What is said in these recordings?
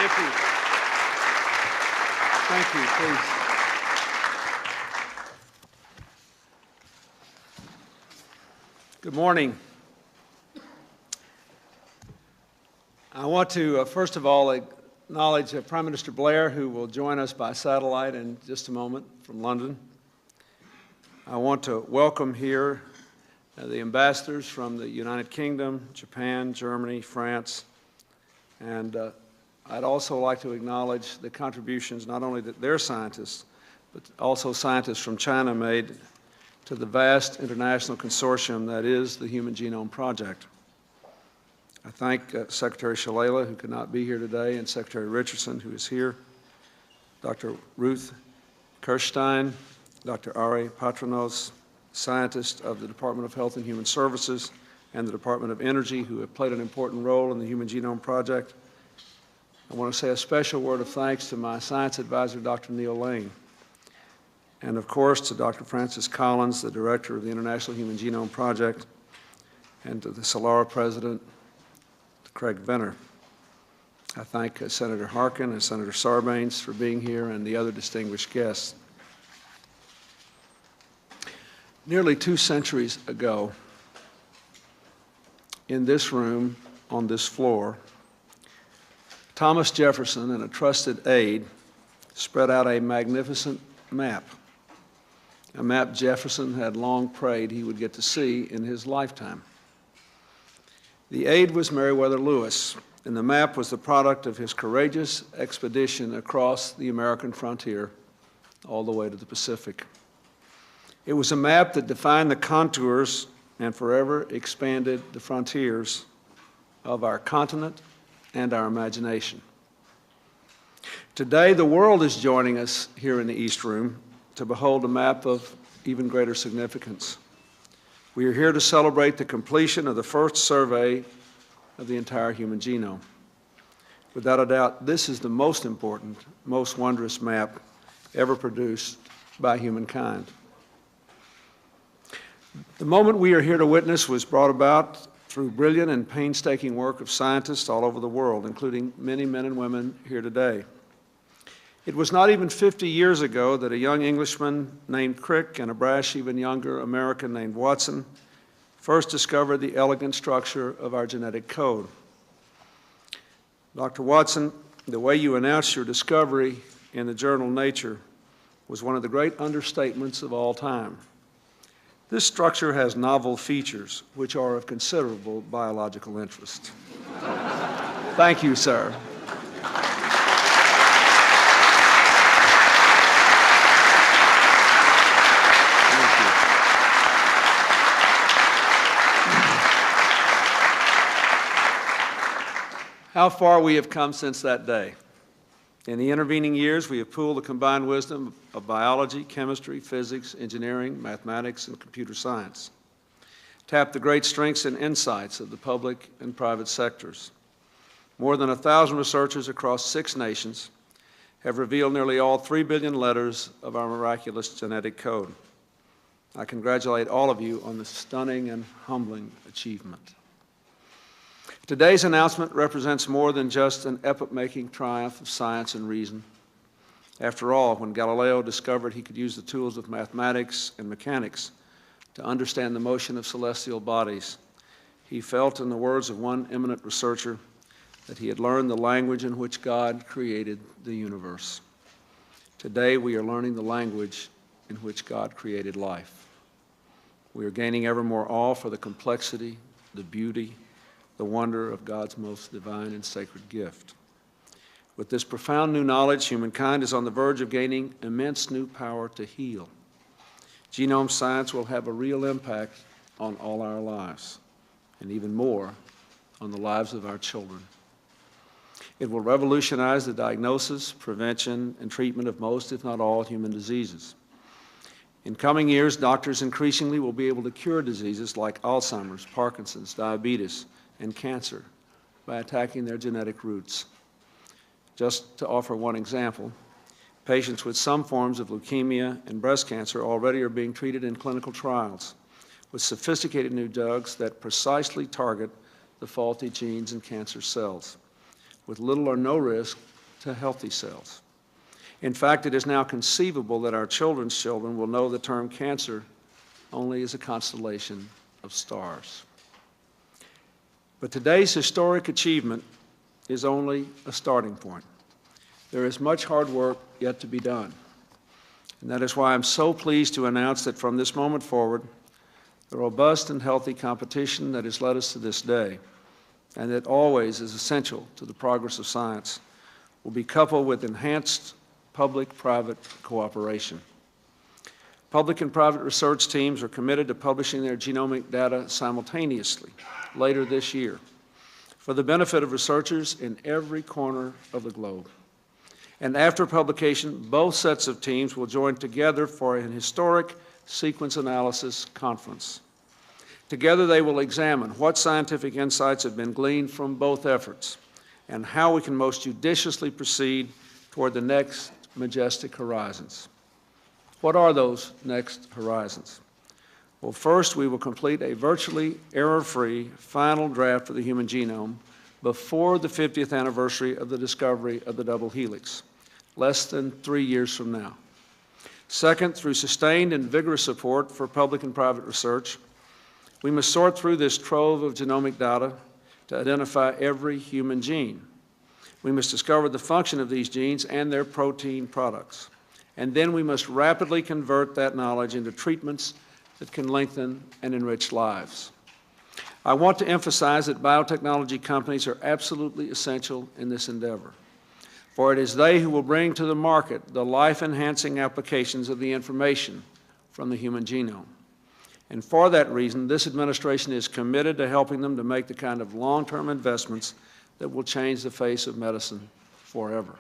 Thank you. Thank you, please. Good morning. I want to, first of all, acknowledge Prime Minister Blair, who will join us by satellite in just a moment from London. I want to welcome here the ambassadors from the United Kingdom, Japan, Germany, France, and I'd also like to acknowledge the contributions not only that their scientists, but also scientists from China made to the vast international consortium that is the Human Genome Project. I thank Secretary Shalala, who could not be here today, and Secretary Richardson, who is here, Dr. Ruth Kirstein, Dr. Ari Patronos, scientists of the Department of Health and Human Services and the Department of Energy, who have played an important role in the Human Genome Project. I want to say a special word of thanks to my science advisor, Dr. Neil Lane, and of course to Dr. Francis Collins, the director of the International Human Genome Project, and to the SOLARA president, Craig Venner. I thank Senator Harkin and Senator Sarbanes for being here and the other distinguished guests. Nearly 2 centuries ago, in this room, on this floor, Thomas Jefferson and a trusted aide spread out a magnificent map, a map Jefferson had long prayed he would get to see in his lifetime. The aide was Meriwether Lewis, and the map was the product of his courageous expedition across the American frontier all the way to the Pacific. It was a map that defined the contours and forever expanded the frontiers of our continent and our imagination. Today, the world is joining us here in the East Room to behold a map of even greater significance. We are here to celebrate the completion of the first survey of the entire human genome. Without a doubt, this is the most important, most wondrous map ever produced by humankind. The moment we are here to witness was brought about through brilliant and painstaking work of scientists all over the world, including many men and women here today. It was not even 50 years ago that a young Englishman named Crick and a brash, even younger American named Watson first discovered the elegant structure of our genetic code. Dr. Watson, the way you announced your discovery in the journal Nature was one of the great understatements of all time. This structure has novel features which are of considerable biological interest. Thank you, sir. How far we have come since that day. In the intervening years, we have pooled the combined wisdom of biology, chemistry, physics, engineering, mathematics, and computer science, tapped the great strengths and insights of the public and private sectors. More than 1,000 researchers across 6 nations have revealed nearly all 3 billion letters of our miraculous genetic code. I congratulate all of you on this stunning and humbling achievement. Today's announcement represents more than just an epoch-making triumph of science and reason. After all, when Galileo discovered he could use the tools of mathematics and mechanics to understand the motion of celestial bodies, he felt, in the words of one eminent researcher, that he had learned the language in which God created the universe. Today, we are learning the language in which God created life. We are gaining ever more awe for the complexity, the beauty, the wonder of God's most divine and sacred gift. With this profound new knowledge, humankind is on the verge of gaining immense new power to heal. Genome science will have a real impact on all our lives, and even more, on the lives of our children. It will revolutionize the diagnosis, prevention, and treatment of most, if not all, human diseases. In coming years, doctors increasingly will be able to cure diseases like Alzheimer's, Parkinson's, diabetes, and cancer by attacking their genetic roots. Just to offer one example, patients with some forms of leukemia and breast cancer already are being treated in clinical trials with sophisticated new drugs that precisely target the faulty genes in cancer cells, with little or no risk to healthy cells. In fact, it is now conceivable that our children's children will know the term cancer only as a constellation of stars. But today's historic achievement is only a starting point. There is much hard work yet to be done. And that is why I'm so pleased to announce that from this moment forward, the robust and healthy competition that has led us to this day, and that always is essential to the progress of science, will be coupled with enhanced public-private cooperation. Public and private research teams are committed to publishing their genomic data simultaneously later this year for the benefit of researchers in every corner of the globe. And after publication, both sets of teams will join together for an historic sequence analysis conference. Together they will examine what scientific insights have been gleaned from both efforts and how we can most judiciously proceed toward the next majestic horizons. What are those next horizons? Well, first, we will complete a virtually error-free final draft of the human genome before the 50th anniversary of the discovery of the double helix, less than 3 years from now. Second, through sustained and vigorous support for public and private research, we must sort through this trove of genomic data to identify every human gene. We must discover the function of these genes and their protein products. And then we must rapidly convert that knowledge into treatments that can lengthen and enrich lives. I want to emphasize that biotechnology companies are absolutely essential in this endeavor, for it is they who will bring to the market the life-enhancing applications of the information from the human genome. And for that reason, this administration is committed to helping them to make the kind of long-term investments that will change the face of medicine forever.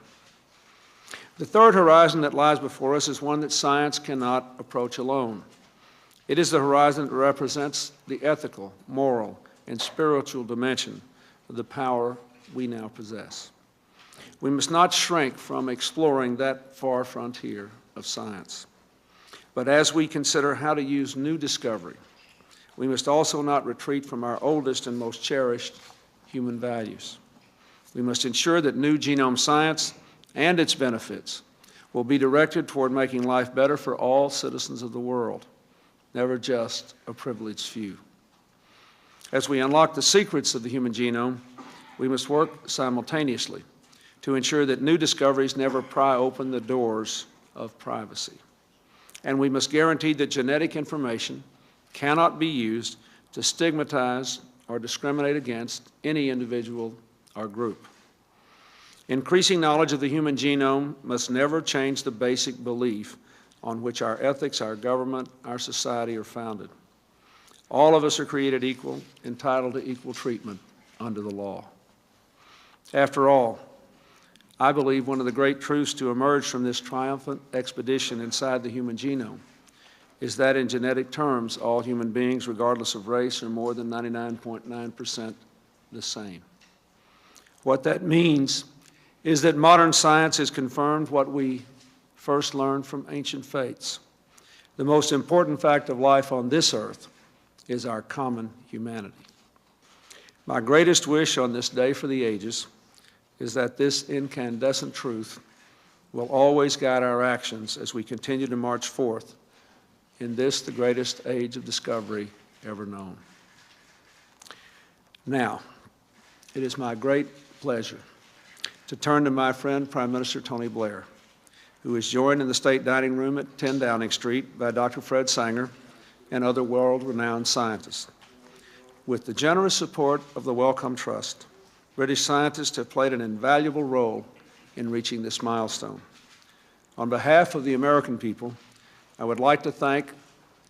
The third horizon that lies before us is one that science cannot approach alone. It is the horizon that represents the ethical, moral, and spiritual dimension of the power we now possess. We must not shrink from exploring that far frontier of science. But as we consider how to use new discovery, we must also not retreat from our oldest and most cherished human values. We must ensure that new genome science and its benefits will be directed toward making life better for all citizens of the world, never just a privileged few. As we unlock the secrets of the human genome, we must work simultaneously to ensure that new discoveries never pry open the doors of privacy. And we must guarantee that genetic information cannot be used to stigmatize or discriminate against any individual or group. Increasing knowledge of the human genome must never change the basic belief on which our ethics, our government, our society are founded. All of us are created equal, entitled to equal treatment under the law. After all, I believe one of the great truths to emerge from this triumphant expedition inside the human genome is that in genetic terms, all human beings, regardless of race, are more than 99.9% the same. What that means is that modern science has confirmed what we first learned from ancient faiths. The most important fact of life on this earth is our common humanity. My greatest wish on this day for the ages is that this incandescent truth will always guide our actions as we continue to march forth in this, the greatest age of discovery ever known. Now, it is my great pleasure to turn to my friend, Prime Minister Tony Blair, who is joined in the state dining room at 10 Downing Street by Dr. Fred Sanger and other world-renowned scientists. With the generous support of the Wellcome Trust, British scientists have played an invaluable role in reaching this milestone. On behalf of the American people, I would like to thank the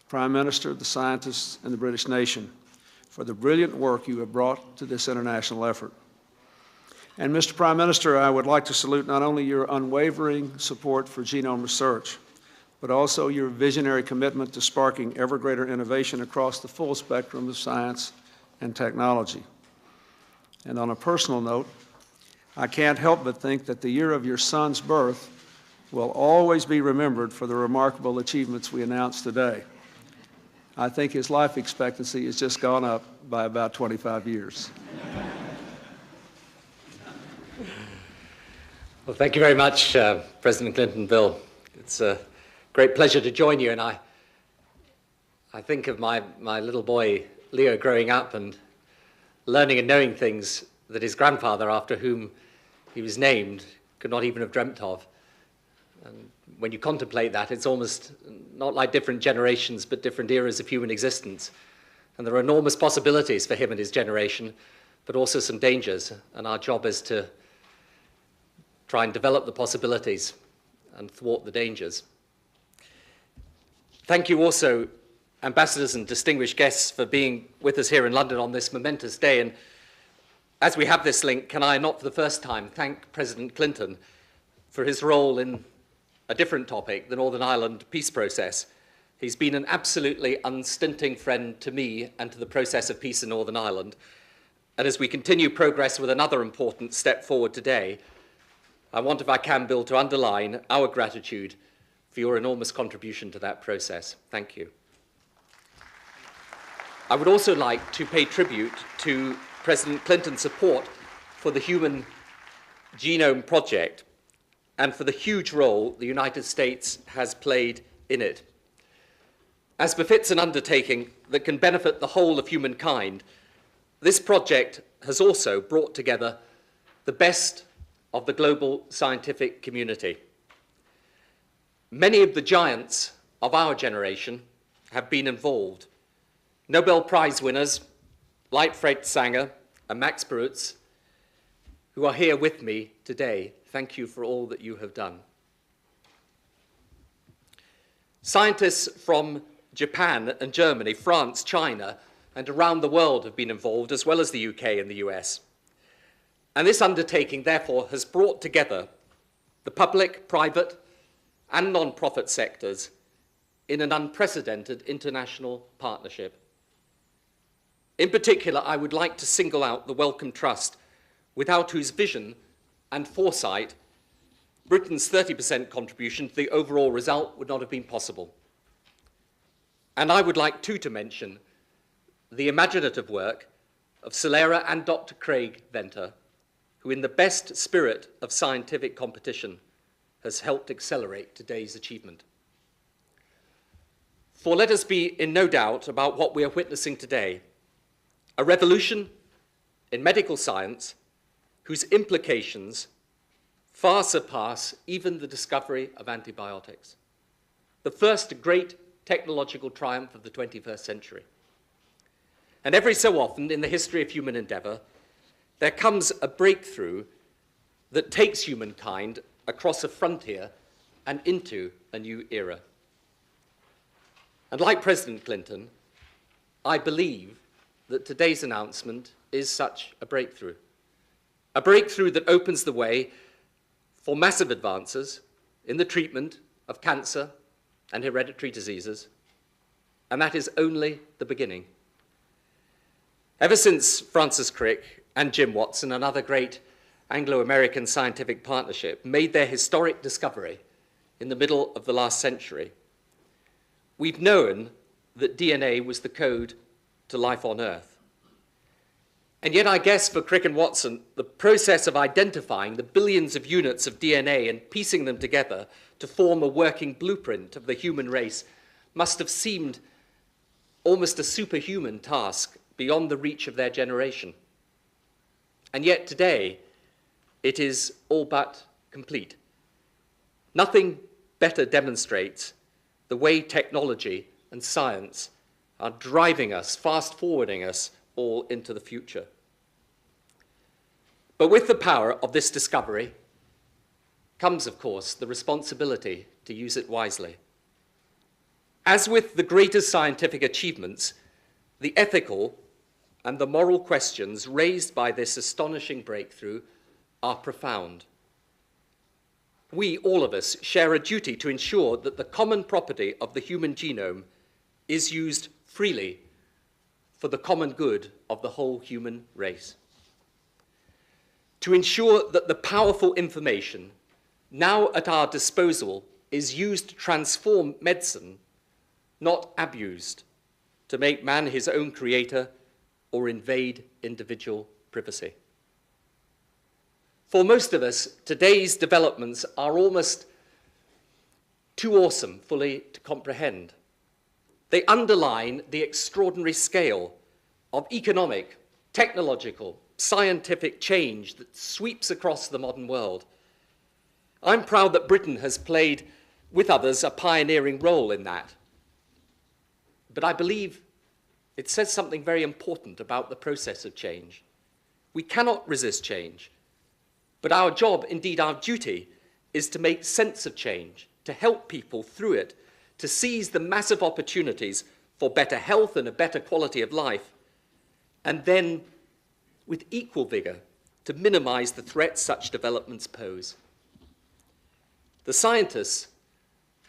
Prime Minister, the scientists, and the British nation for the brilliant work you have brought to this international effort. And Mr. Prime Minister, I would like to salute not only your unwavering support for genome research, but also your visionary commitment to sparking ever greater innovation across the full spectrum of science and technology. And on a personal note, I can't help but think that the year of your son's birth will always be remembered for the remarkable achievements we announced today. I think his life expectancy has just gone up by about 25 years. Well, thank you very much, President Clinton, Bill. It's a great pleasure to join you. And I think of my little boy, Leo, growing up and learning and knowing things that his grandfather, after whom he was named, could not even have dreamt of. And when you contemplate that, it's almost not like different generations, but different eras of human existence. And there are enormous possibilities for him and his generation, but also some dangers. And our job is to try and develop the possibilities and thwart the dangers. Thank you also, ambassadors and distinguished guests, for being with us here in London on this momentous day. And as we have this link, can I not for the first time thank President Clinton for his role in a different topic, the Northern Ireland peace process. He's been an absolutely unstinting friend to me and to the process of peace in Northern Ireland. And as we continue progress with another important step forward today, I want, if I can, Bill, to underline our gratitude for your enormous contribution to that process. Thank you. I would also like to pay tribute to President Clinton's support for the Human Genome Project and for the huge role the United States has played in it. As befits an undertaking that can benefit the whole of humankind, this project has also brought together the best of the global scientific community. Many of the giants of our generation have been involved. Nobel Prize winners like Fred Sanger and Max Perutz, who are here with me today. Thank you for all that you have done. Scientists from Japan and Germany, France, China, and around the world have been involved, as well as the UK and the US. And this undertaking, therefore, has brought together the public, private, and non-profit sectors in an unprecedented international partnership. In particular, I would like to single out the Wellcome Trust, without whose vision and foresight, Britain's 30% contribution to the overall result would not have been possible. And I would like, too, to mention the imaginative work of Solera and Dr. Craig Venter, who, in the best spirit of scientific competition, has helped accelerate today's achievement. For let us be in no doubt about what we are witnessing today, a revolution in medical science whose implications far surpass even the discovery of antibiotics. The first great technological triumph of the 21st century. And every so often in the history of human endeavor, there comes a breakthrough that takes humankind across a frontier and into a new era. And like President Clinton, I believe that today's announcement is such a breakthrough that opens the way for massive advances in the treatment of cancer and hereditary diseases, and that is only the beginning. Ever since Francis Crick and Jim Watson, another great Anglo-American scientific partnership, made their historic discovery in the middle of the last century, we've known that DNA was the code to life on Earth. And yet I guess for Crick and Watson, the process of identifying the billions of units of DNA and piecing them together to form a working blueprint of the human race must have seemed almost a superhuman task beyond the reach of their generation. And yet today, it is all but complete. Nothing better demonstrates the way technology and science are driving us, fast-forwarding us all into the future. But with the power of this discovery comes, of course, the responsibility to use it wisely. As with the greatest scientific achievements, the ethical and the moral questions raised by this astonishing breakthrough are profound. We, all of us, share a duty to ensure that the common property of the human genome is used freely for the common good of the whole human race. To ensure that the powerful information now at our disposal is used to transform medicine, not abused to make man his own creator or invade individual privacy. For most of us, today's developments are almost too awesome fully to comprehend. They underline the extraordinary scale of economic, technological, scientific change that sweeps across the modern world. I'm proud that Britain has played, with others, a pioneering role in that. But I believe it says something very important about the process of change. We cannot resist change, but our job, indeed our duty, is to make sense of change, to help people through it, to seize the massive opportunities for better health and a better quality of life, and then, with equal vigor, to minimize the threats such developments pose. The scientists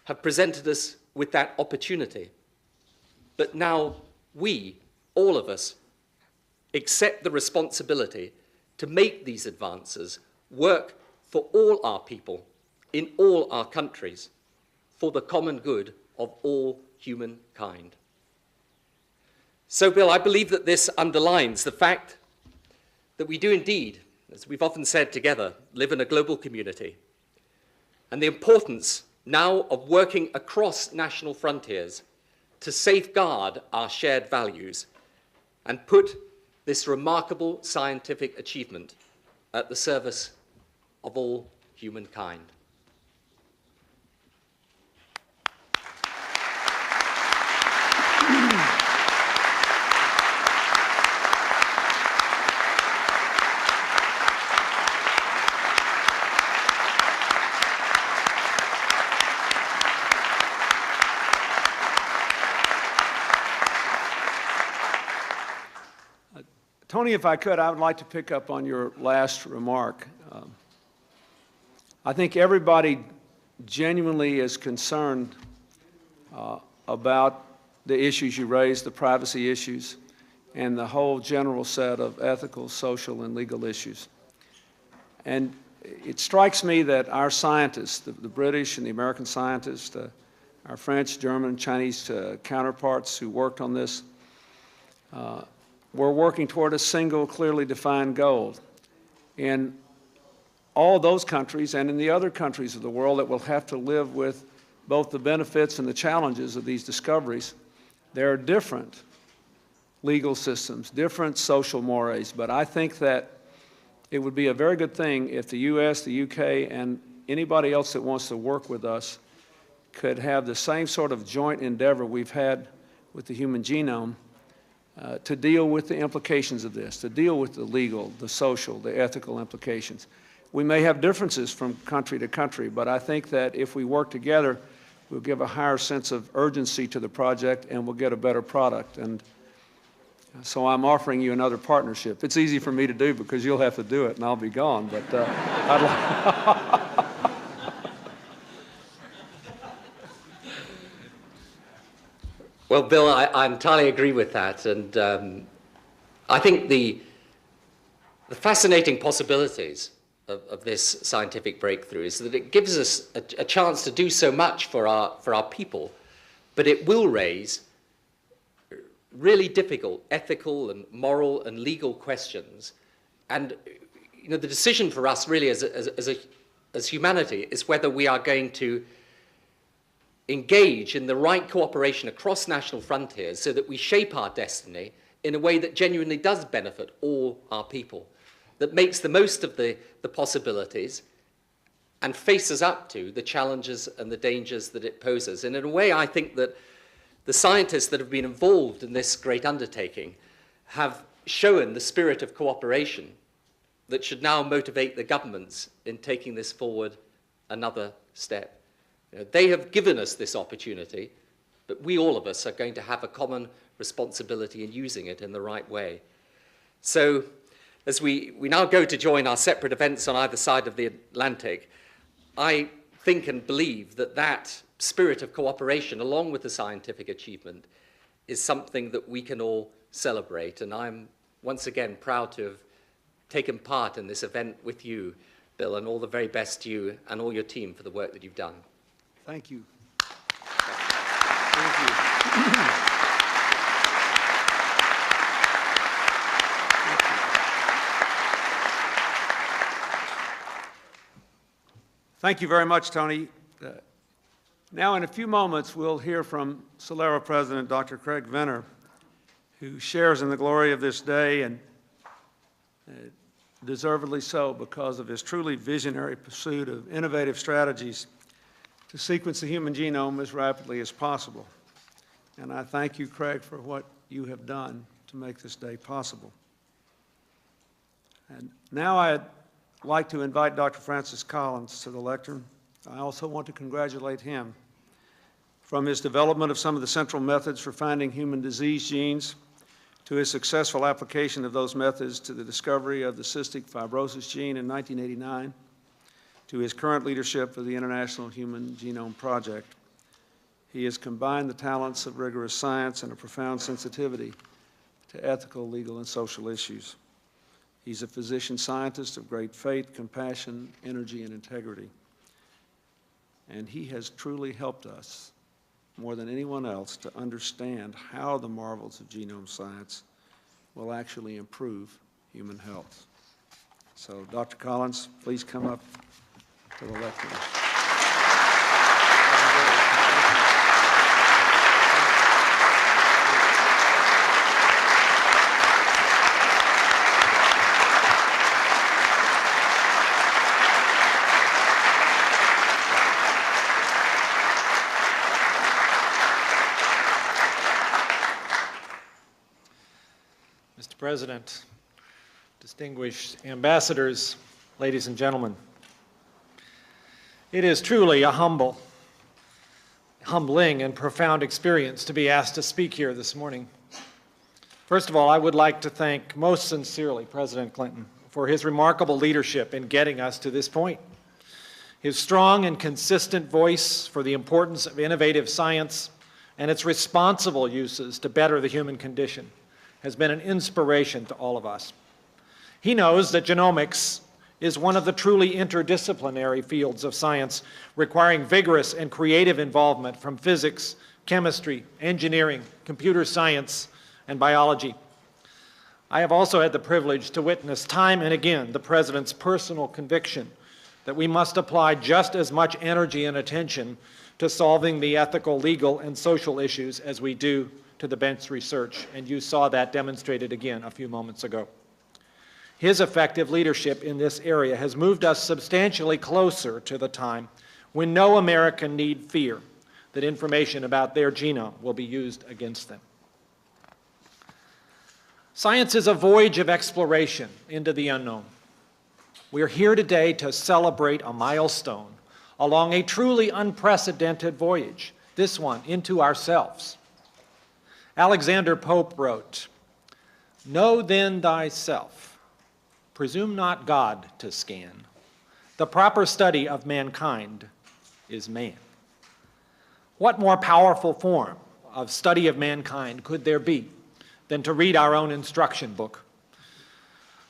have presented us with that opportunity, but now we, all of us, accept the responsibility to make these advances work for all our people in all our countries for the common good of all humankind. So, Bill, I believe that this underlines the fact that we do indeed, as we've often said together, live in a global community, and the importance now of working across national frontiers to safeguard our shared values and put this remarkable scientific achievement at the service of all humankind. Tony, if I could, I would like to pick up on your last remark. I think everybody genuinely is concerned about the issues you raised, the privacy issues, and the whole general set of ethical, social, and legal issues. And it strikes me that our scientists, the British and the American scientists, our French, German, Chinese counterparts who worked on this, we're working toward a single, clearly defined goal. In all those countries and in the other countries of the world that will have to live with both the benefits and the challenges of these discoveries, there are different legal systems, different social mores, but I think that it would be a very good thing if the US, the UK, and anybody else that wants to work with us could have the same sort of joint endeavor we've had with the human genome to deal with the implications of this, to deal with the legal, the social, the ethical implications. We may have differences from country to country, but I think that if we work together, we'll give a higher sense of urgency to the project and we'll get a better product. And so I'm offering you another partnership. It's easy for me to do because you'll have to do it and I'll be gone, but I'd like... Well, Bill, I entirely agree with that, and I think the fascinating possibilities of this scientific breakthrough is that it gives us a chance to do so much for our people, but it will raise really difficult ethical and moral and legal questions. And you know, the decision for us really as humanity is whether we are going to engage in the right cooperation across national frontiers so that we shape our destiny in a way that genuinely does benefit all our people, that makes the most of the possibilities and faces up to the challenges and the dangers that it poses. And in a way, I think that the scientists that have been involved in this great undertaking have shown the spirit of cooperation that should now motivate the governments in taking this forward another step. You know, they have given us this opportunity, but we, all of us, are going to have a common responsibility in using it in the right way. So, as we now go to join our separate events on either side of the Atlantic, I think and believe that that spirit of cooperation, along with the scientific achievement, is something that we can all celebrate. And I'm once again proud to have taken part in this event with you, Bill, and all the very best to you and all your team for the work that you've done. Thank you. Thank you. Thank you very much, Tony. Now, in a few moments, we'll hear from Celera President Dr. Craig Venner, who shares in the glory of this day, and deservedly so because of his truly visionary pursuit of innovative strategies to sequence the human genome as rapidly as possible. And I thank you, Craig, for what you have done to make this day possible. And now I'd like to invite Dr. Francis Collins to the lectern. I also want to congratulate him. From his development of some of the central methods for finding human disease genes, to his successful application of those methods to the discovery of the cystic fibrosis gene in 1989, to his current leadership of the International Human Genome Project, he has combined the talents of rigorous science and a profound sensitivity to ethical, legal, and social issues. He's a physician-scientist of great faith, compassion, energy, and integrity. And he has truly helped us, more than anyone else, to understand how the marvels of genome science will actually improve human health. So, Dr. Collins, please come up to the lectern. Mr. President, distinguished ambassadors, ladies and gentlemen, it is truly a humbling and profound experience to be asked to speak here this morning. First of all, I would like to thank most sincerely President Clinton for his remarkable leadership in getting us to this point. His strong and consistent voice for the importance of innovative science and its responsible uses to better the human condition has been an inspiration to all of us. He knows that genomics is one of the truly interdisciplinary fields of science, requiring vigorous and creative involvement from physics, chemistry, engineering, computer science, and biology. I have also had the privilege to witness time and again the President's personal conviction that we must apply just as much energy and attention to solving the ethical, legal, and social issues as we do to the bench research, and you saw that demonstrated again a few moments ago. His effective leadership in this area has moved us substantially closer to the time when no American need fear that information about their genome will be used against them. Science is a voyage of exploration into the unknown. We are here today to celebrate a milestone along a truly unprecedented voyage, this one into ourselves. Alexander Pope wrote, "Know then thyself, presume not God to scan. The proper study of mankind is man." What more powerful form of study of mankind could there be than to read our own instruction book?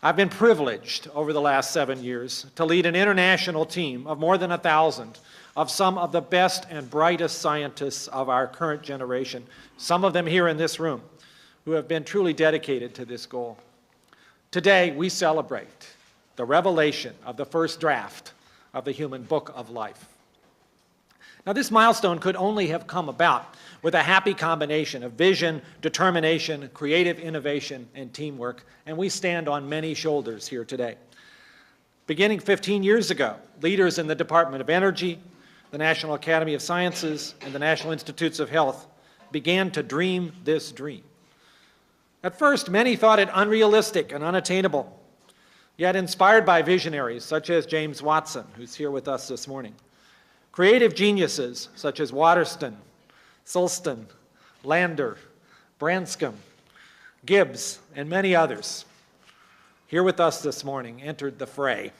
I've been privileged over the last 7 years to lead an international team of more than 1,000 of some of the best and brightest scientists of our current generation, some of them here in this room, who have been truly dedicated to this goal. Today, we celebrate the revelation of the first draft of the Human Book of Life. Now, this milestone could only have come about with a happy combination of vision, determination, creative innovation, and teamwork, and we stand on many shoulders here today. Beginning 15 years ago, leaders in the Department of Energy, the National Academy of Sciences, and the National Institutes of Health began to dream this dream. At first, many thought it unrealistic and unattainable, yet inspired by visionaries such as James Watson, who's here with us this morning, creative geniuses such as Waterston, Sulston, Lander, Branscombe, Gibbs, and many others, here with us this morning, entered the fray.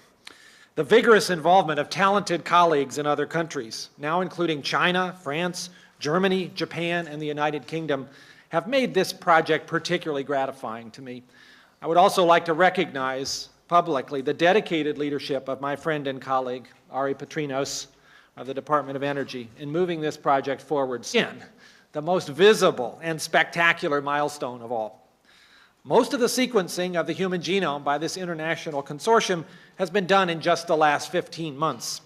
The vigorous involvement of talented colleagues in other countries, now including China, France, Germany, Japan, and the United Kingdom, have made this project particularly gratifying to me. I would also like to recognize publicly the dedicated leadership of my friend and colleague, Ari Petrinos, of the Department of Energy, in moving this project forward. Again, the most visible and spectacular milestone of all. Most of the sequencing of the human genome by this international consortium has been done in just the last 15 months.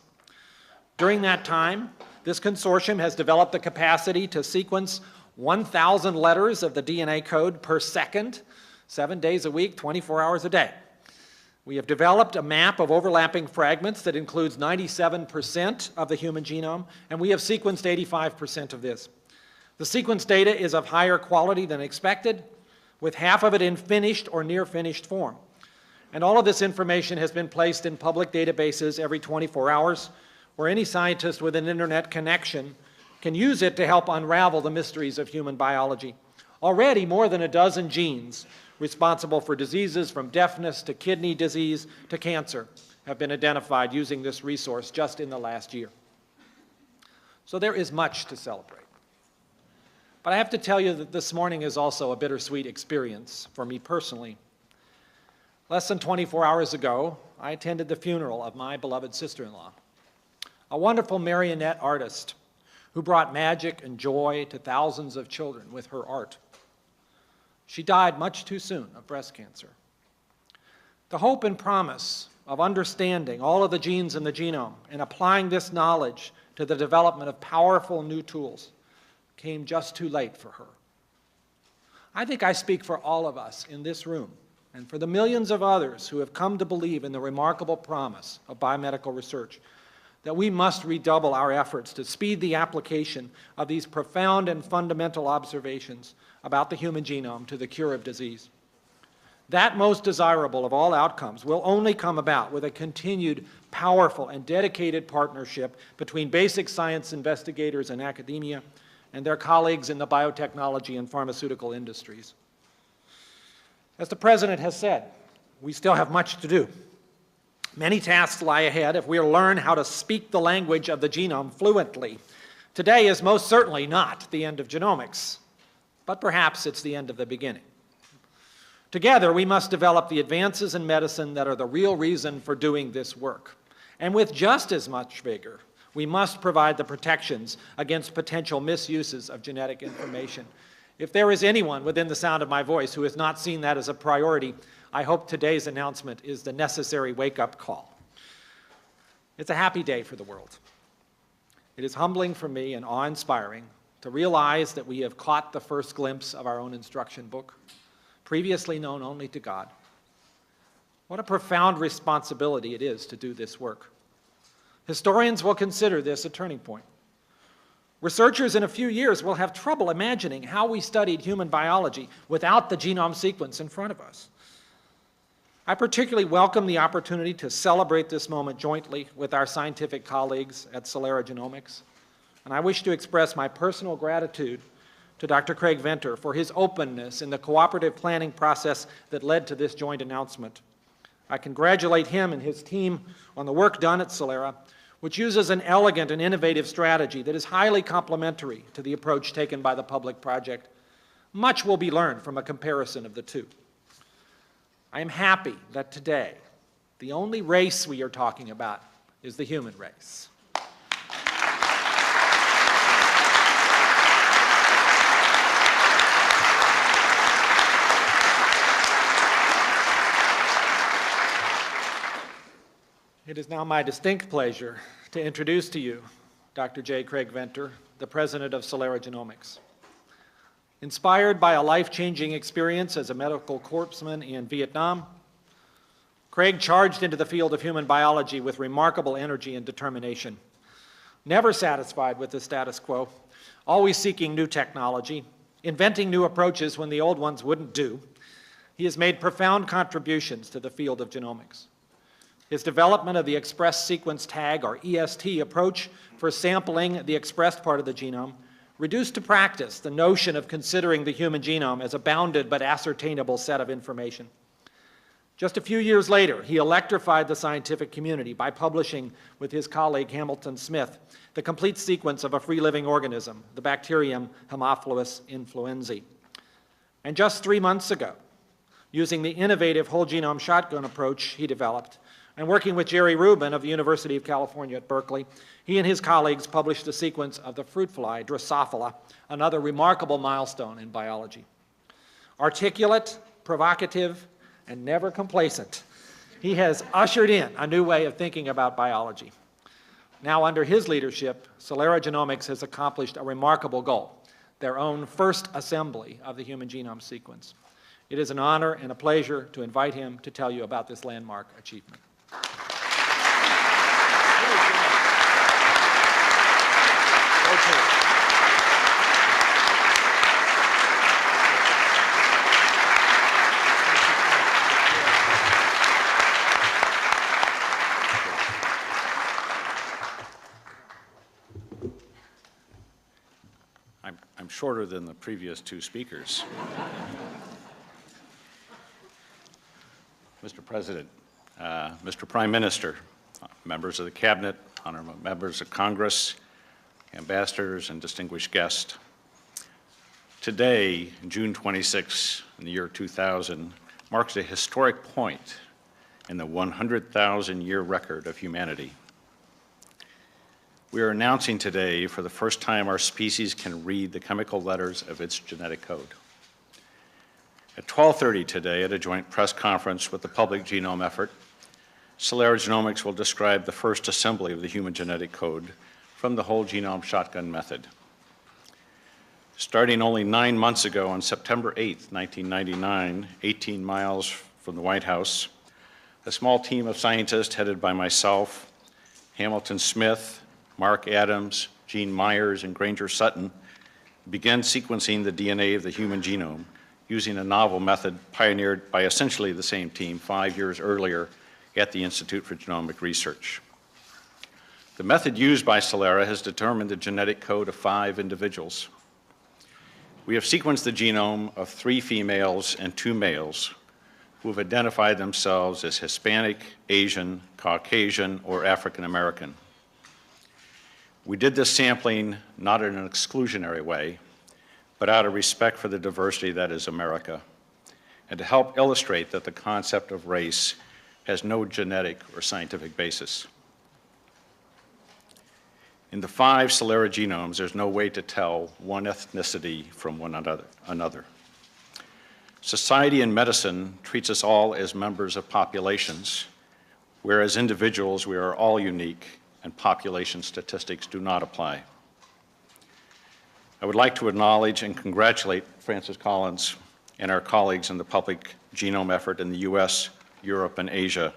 During that time, this consortium has developed the capacity to sequence 1,000 letters of the DNA code per second, 7 days a week, 24 hours a day. We have developed a map of overlapping fragments that includes 97% of the human genome, and we have sequenced 85% of this. The sequence data is of higher quality than expected, with half of it in finished or near finished form. And all of this information has been placed in public databases every 24 hours, where any scientist with an internet connection can use it to help unravel the mysteries of human biology. Already, more than a dozen genes responsible for diseases from deafness to kidney disease to cancer have been identified using this resource just in the last year. So there is much to celebrate. But I have to tell you that this morning is also a bittersweet experience for me personally. Less than 24 hours ago, I attended the funeral of my beloved sister-in-law, a wonderful marionette artist who brought magic and joy to thousands of children with her art. She died much too soon of breast cancer. The hope and promise of understanding all of the genes in the genome and applying this knowledge to the development of powerful new tools came just too late for her. I think I speak for all of us in this room and for the millions of others who have come to believe in the remarkable promise of biomedical research that we must redouble our efforts to speed the application of these profound and fundamental observations about the human genome to the cure of disease. That most desirable of all outcomes will only come about with a continued, powerful, and dedicated partnership between basic science investigators and academia and their colleagues in the biotechnology and pharmaceutical industries. As the President has said, we still have much to do. Many tasks lie ahead if we learn how to speak the language of the genome fluently. Today is most certainly not the end of genomics, but perhaps it's the end of the beginning. Together, we must develop the advances in medicine that are the real reason for doing this work. And with just as much vigor, we must provide the protections against potential misuses of genetic information. If there is anyone within the sound of my voice who has not seen that as a priority, I hope today's announcement is the necessary wake-up call. It's a happy day for the world. It is humbling for me and awe-inspiring to realize that we have caught the first glimpse of our own instruction book, previously known only to God. What a profound responsibility it is to do this work. Historians will consider this a turning point. Researchers in a few years will have trouble imagining how we studied human biology without the genome sequence in front of us. I particularly welcome the opportunity to celebrate this moment jointly with our scientific colleagues at Celera Genomics, and I wish to express my personal gratitude to Dr. Craig Venter for his openness in the cooperative planning process that led to this joint announcement. I congratulate him and his team on the work done at Celera, which uses an elegant and innovative strategy that is highly complementary to the approach taken by the public project. Much will be learned from a comparison of the two. I am happy that today, the only race we are talking about is the human race. It is now my distinct pleasure to introduce to you Dr. J. Craig Venter, the president of Celera Genomics. Inspired by a life-changing experience as a medical corpsman in Vietnam, Craig charged into the field of human biology with remarkable energy and determination. Never satisfied with the status quo, always seeking new technology, inventing new approaches when the old ones wouldn't do, he has made profound contributions to the field of genomics. His development of the express sequence tag, or EST, approach for sampling the expressed part of the genome reduced to practice the notion of considering the human genome as a bounded but ascertainable set of information. Just a few years later, he electrified the scientific community by publishing with his colleague Hamilton Smith the complete sequence of a free-living organism, the bacterium Haemophilus influenzae. And just 3 months ago, using the innovative whole genome shotgun approach he developed, and working with Jerry Rubin of the University of California at Berkeley, he and his colleagues published a sequence of the fruit fly, Drosophila, another remarkable milestone in biology. Articulate, provocative, and never complacent, he has ushered in a new way of thinking about biology. Now, under his leadership, Celera Genomics has accomplished a remarkable goal, their own first assembly of the human genome sequence. It is an honor and a pleasure to invite him to tell you about this landmark achievement. I'm shorter than the previous two speakers. Mr. President, Mr. Prime Minister, members of the Cabinet, honorable members of Congress, ambassadors, and distinguished guests. Today, June 26, in the year 2000, marks a historic point in the 100,000-year record of humanity. We are announcing today, for the first time, our species can read the chemical letters of its genetic code. At 12:30 today, at a joint press conference with the Public Genome Effort, Celera Genomics will describe the first assembly of the human genetic code from the whole genome shotgun method. Starting only 9 months ago, on September 8, 1999, 18 miles from the White House, a small team of scientists headed by myself, Hamilton Smith, Mark Adams, Gene Myers, and Granger Sutton began sequencing the DNA of the human genome using a novel method pioneered by essentially the same team 5 years earlier at the Institute for Genomic Research. The method used by Celera has determined the genetic code of 5 individuals. We have sequenced the genome of 3 females and 2 males who have identified themselves as Hispanic, Asian, Caucasian, or African American. We did this sampling not in an exclusionary way, but out of respect for the diversity that is America, and to help illustrate that the concept of race has no genetic or scientific basis. In the 5 Celera genomes, there's no way to tell one ethnicity from one another. Society and medicine treats us all as members of populations, whereas individuals, we are all unique, and population statistics do not apply. I would like to acknowledge and congratulate Francis Collins and our colleagues in the Public Genome Effort in the US, Europe, and Asia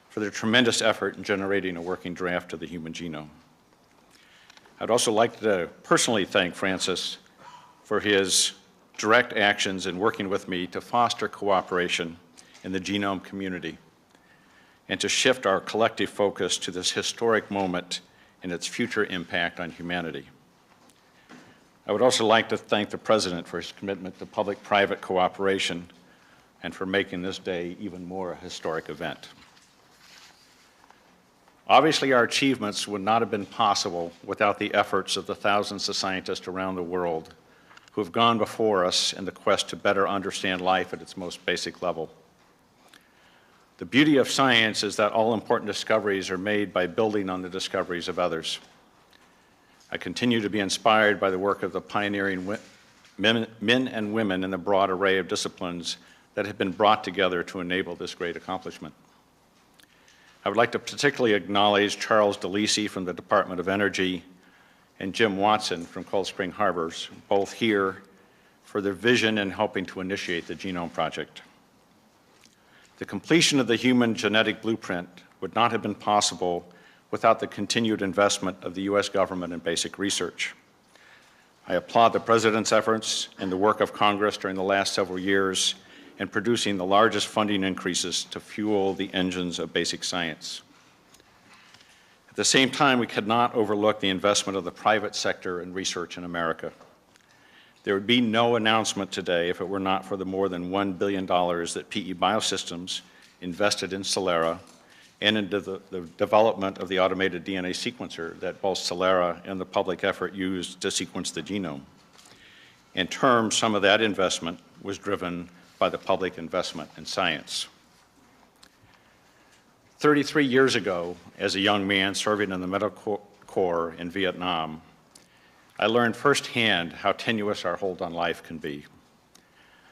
for their tremendous effort in generating a working draft of the human genome. I'd also like to personally thank Francis for his direct actions in working with me to foster cooperation in the genome community and to shift our collective focus to this historic moment and its future impact on humanity. I would also like to thank the President for his commitment to public-private cooperation and for making this day even more a historic event. Obviously, our achievements would not have been possible without the efforts of the thousands of scientists around the world who have gone before us in the quest to better understand life at its most basic level. The beauty of science is that all important discoveries are made by building on the discoveries of others. I continue to be inspired by the work of the pioneering men and women in the broad array of disciplines that have been brought together to enable this great accomplishment. I would like to particularly acknowledge Charles DeLisi from the Department of Energy and Jim Watson from Cold Spring Harbors, both here, for their vision in helping to initiate the Genome Project. The completion of the human genetic blueprint would not have been possible without the continued investment of the U.S. government in basic research. I applaud the President's efforts and the work of Congress during the last several years in producing the largest funding increases to fuel the engines of basic science. At the same time, we cannot overlook the investment of the private sector in research in America. There would be no announcement today if it were not for the more than $1 billion that PE Biosystems invested in Celera and into the development of the automated DNA sequencer that both Celera and the public effort used to sequence the genome. In turn, some of that investment was driven by the public investment in science. 33 years ago, as a young man serving in the Medical Corps in Vietnam, I learned firsthand how tenuous our hold on life can be.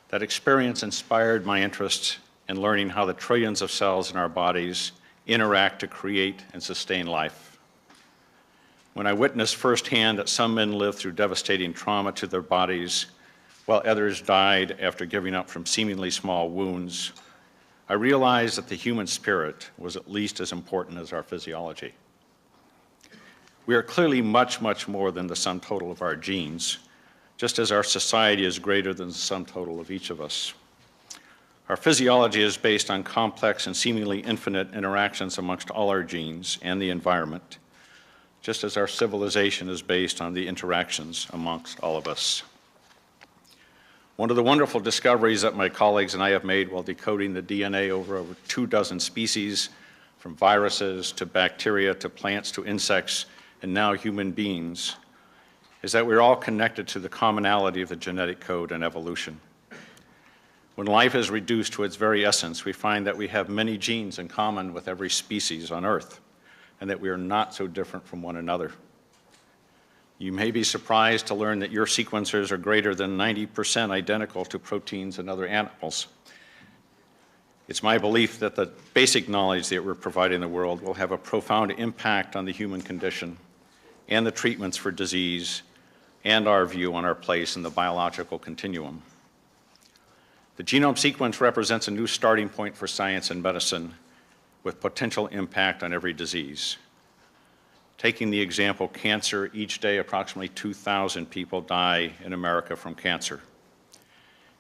That experience inspired my interest in learning how the trillions of cells in our bodies interact to create and sustain life. when I witnessed firsthand that some men lived through devastating trauma to their bodies, while others died after giving up from seemingly small wounds, I realized that the human spirit was at least as important as our physiology. We are clearly much, much more than the sum total of our genes, just as our society is greater than the sum total of each of us. Our physiology is based on complex and seemingly infinite interactions amongst all our genes and the environment, just as our civilization is based on the interactions amongst all of us. One of the wonderful discoveries that my colleagues and I have made while decoding the DNA over 24 species, from viruses to bacteria to plants to insects and now human beings, is that we're all connected to the commonality of the genetic code and evolution. When life is reduced to its very essence, we find that we have many genes in common with every species on Earth, and that we are not so different from one another. You may be surprised to learn that your sequencers are greater than 90% identical to proteins in other animals. It's my belief that the basic knowledge that we're providing the world will have a profound impact on the human condition and the treatments for disease and our view on our place in the biological continuum. The genome sequence represents a new starting point for science and medicine with potential impact on every disease. Taking the example cancer, each day approximately 2,000 people die in America from cancer.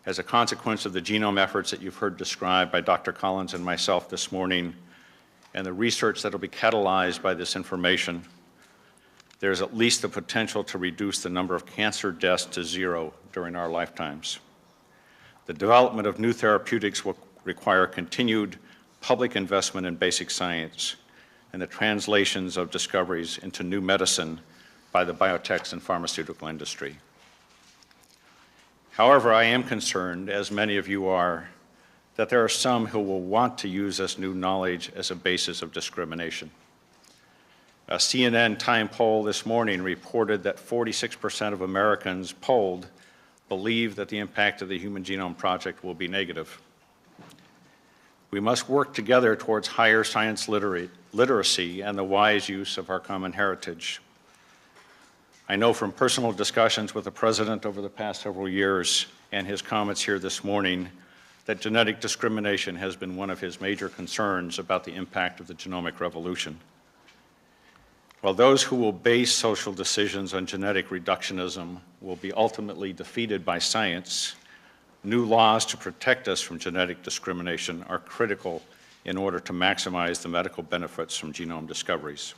As a consequence of the genome efforts that you've heard described by Dr. Collins and myself this morning, and the research that will be catalyzed by this information, there's at least the potential to reduce the number of cancer deaths to zero during our lifetimes. The development of new therapeutics will require continued public investment in basic science and the translations of discoveries into new medicine by the biotech and pharmaceutical industry. However, I am concerned, as many of you are, that there are some who will want to use this new knowledge as a basis of discrimination. A CNN Time poll this morning reported that 46% of Americans polled believe that the impact of the Human Genome Project will be negative. We must work together towards higher science literacy and the wise use of our common heritage. I know from personal discussions with the President over the past several years and his comments here this morning that genetic discrimination has been one of his major concerns about the impact of the genomic revolution. While those who will base social decisions on genetic reductionism will be ultimately defeated by science, new laws to protect us from genetic discrimination are critical in order to maximize the medical benefits from genome discoveries.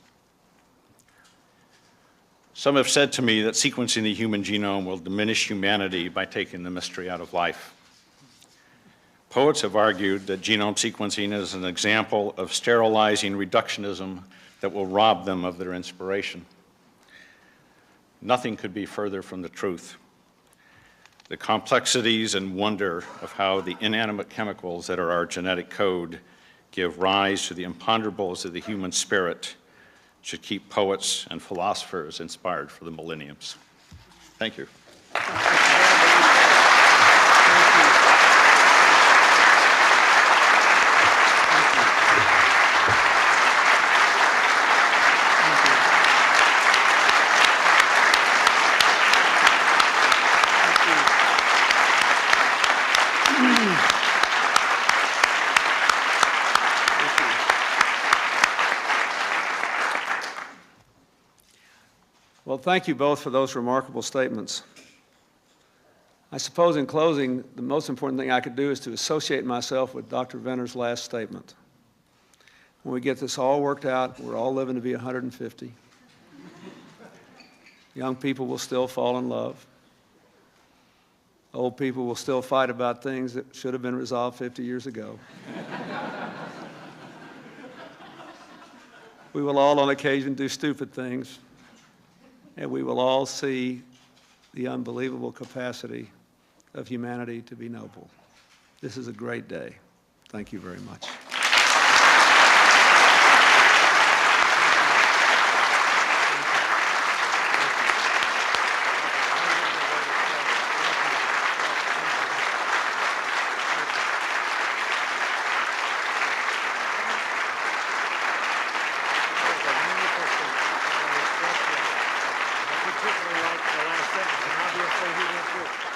Some have said to me that sequencing the human genome will diminish humanity by taking the mystery out of life. Poets have argued that genome sequencing is an example of sterilizing reductionism that will rob them of their inspiration. Nothing could be further from the truth. The complexities and wonder of how the inanimate chemicals that are our genetic code give rise to the imponderables of the human spirit should keep poets and philosophers inspired for the millenniums. Thank you. Well, thank you both for those remarkable statements. I suppose in closing, the most important thing I could do is to associate myself with Dr. Venner's last statement. When we get this all worked out, we're all living to be 150. Young people will still fall in love. Old people will still fight about things that should have been resolved 50 years ago. We will all on occasion do stupid things, and we will all see the unbelievable capacity of humanity to be noble. This is a great day. Thank you very much. it, and obviously he went through.